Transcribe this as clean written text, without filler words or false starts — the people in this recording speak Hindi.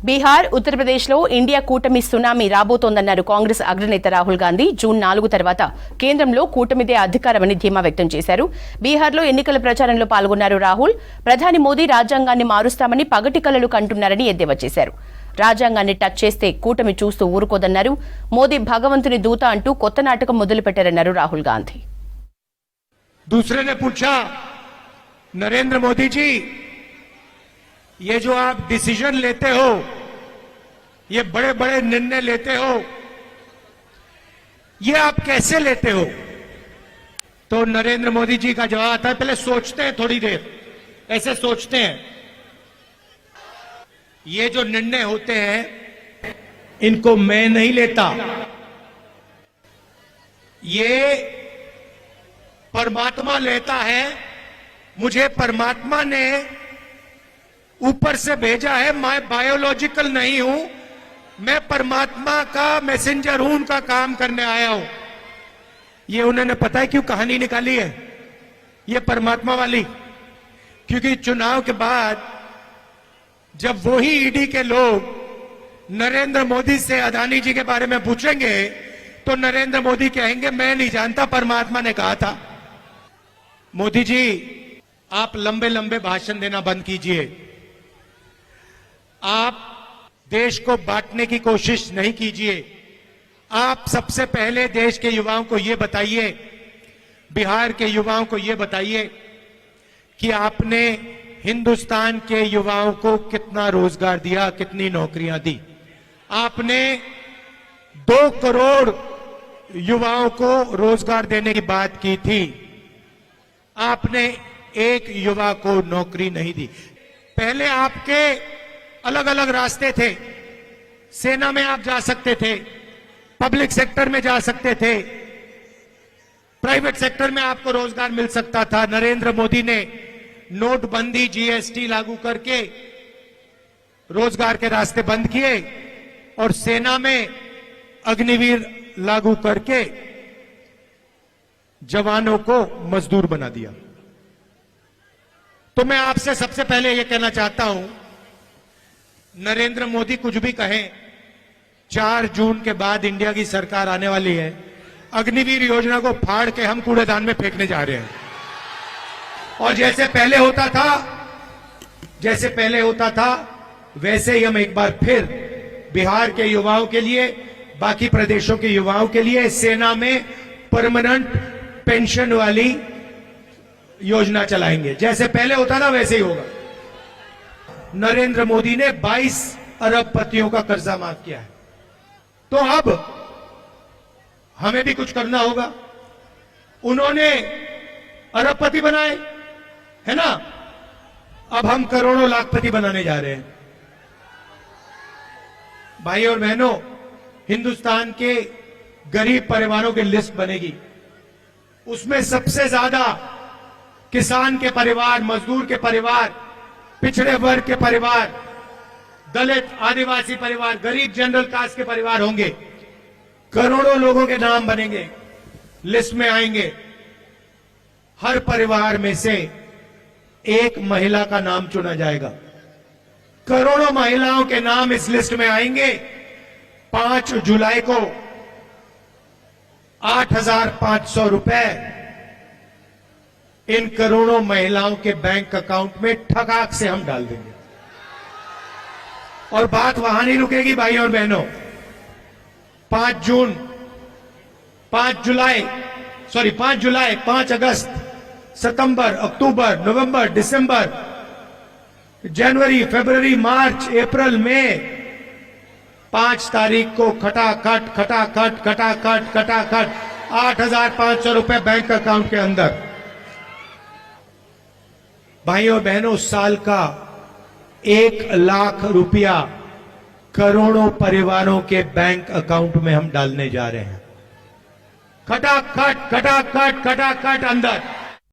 బీహార్, ఉత్తరప్రదేశ్లో ఇండియా కూటమి సునామీ రాబోతోందన్నారు కాంగ్రెస్ అగ్రనేత రాహుల్ గాంధీ. జూన్ 4 తర్వాత కేంద్రంలో కూటమిదే అధికారమని ధీమా వ్యక్తం చేశారు. బీహార్లో ఎన్నికల ప్రచారంలో పాల్గొన్నారు రాహుల్. ప్రధాని మోదీ రాజ్యాంగాన్ని మారుస్తామని పగటి కలలు కంటున్నారని ఎద్దేవా చేశారు. రాజ్యాంగాన్ని టచ్ చేస్తే కూటమి చూస్తూ ఊరుకోదన్నారు. మోదీ భగవంతుని దూత అంటూ కొత్త నాటకం మొదలుపెట్టారన్నారు రాహుల్ గాంధీ. दूसरे ने पूछा, नरेंद्र मोदी जी, ये जो आप डिसीजन लेते हो, ये बड़े बड़े निर्णय लेते हो, ये आप कैसे लेते हो? तो नरेंद्र मोदी जी का जवाब आता है, पहले सोचते हैं थोड़ी देर, ऐसे सोचते हैं। ये जो निर्णय होते हैं इनको मैं नहीं लेता, ये परमात्मा लेता है। मुझे परमात्मा ने ऊपर से भेजा है, मैं बायोलॉजिकल नहीं हूं, मैं परमात्मा का मैसेंजर हूं, उनका काम करने आया हूं। ये उन्होंने पता है क्यों कहानी निकाली है, ये परमात्मा वाली? क्योंकि चुनाव के बाद जब वही ईडी के लोग नरेंद्र मोदी से अदानी जी के बारे में पूछेंगे तो नरेंद्र मोदी कहेंगे मैं नहीं जानता, परमात्मा ने कहा था। मोदी जी, आप लंबे लंबे भाषण देना बंद कीजिए। आप देश को बांटने की कोशिश नहीं कीजिए। आप सबसे पहले देश के युवाओं को यह बताइए, बिहार के युवाओं को यह बताइए कि आपने हिंदुस्तान के युवाओं को कितना रोजगार दिया, कितनी नौकरियां दी। आपने 2 करोड़ युवाओं को रोजगार देने की बात की थी, आपने एक युवा को नौकरी नहीं दी। पहले आपके अलग अलग रास्ते थे, सेना में आप जा सकते थे, पब्लिक सेक्टर में जा सकते थे, प्राइवेट सेक्टर में आपको रोजगार मिल सकता था। नरेंद्र मोदी ने नोटबंदी, जीएसटी लागू करके रोजगार के रास्ते बंद किए और सेना में अग्निवीर लागू करके जवानों को मजदूर बना दिया। तो मैं आपसे सबसे पहले यह कहना चाहता हूं, नरेंद्र मोदी कुछ भी कहें, 4 जून के बाद इंडिया की सरकार आने वाली है, अग्निवीर योजना को फाड़ के हम कूड़ेदान में फेंकने जा रहे हैं। और जैसे पहले होता था वैसे ही हम एक बार फिर बिहार के युवाओं के लिए, बाकी प्रदेशों के युवाओं के लिए सेना में परमानेंट पेंशन वाली योजना चलाएंगे। जैसे पहले होता था वैसे ही होगा। नरेंद्र मोदी ने 22 अरबपतियों का कर्जा माफ किया है, तो अब हमें भी कुछ करना होगा। उन्होंने अरबपति बनाए, है ना? अब हम करोड़ों लाखपति बनाने जा रहे हैं। भाई और बहनों, हिंदुस्तान के गरीब परिवारों की लिस्ट बनेगी, उसमें सबसे ज्यादा किसान के परिवार, मजदूर के परिवार, पिछड़े वर्ग के परिवार, दलित आदिवासी परिवार, गरीब जनरल कास्ट के परिवार होंगे। करोड़ों लोगों के नाम बनेंगे, लिस्ट में आएंगे। हर परिवार में से एक महिला का नाम चुना जाएगा। करोड़ों महिलाओं के नाम इस लिस्ट में आएंगे। 5 जुलाई को 8,500 रुपए इन करोड़ों महिलाओं के बैंक अकाउंट में ठगाक से हम डाल देंगे। और बात वहां नहीं रुकेगी भाई और बहनों। 5 जुलाई, 5 अगस्त, सितंबर, अक्टूबर, नवंबर, दिसंबर, जनवरी, फरवरी, मार्च, अप्रैल, मई, 5 तारीख को खटाखट 8,500 रुपए बैंक अकाउंट के अंदर। भाइयों और बहनों, साल का 1 लाख रुपया करोड़ों परिवारों के बैंक अकाउंट में हम डालने जा रहे हैं। खटाखट अंदर।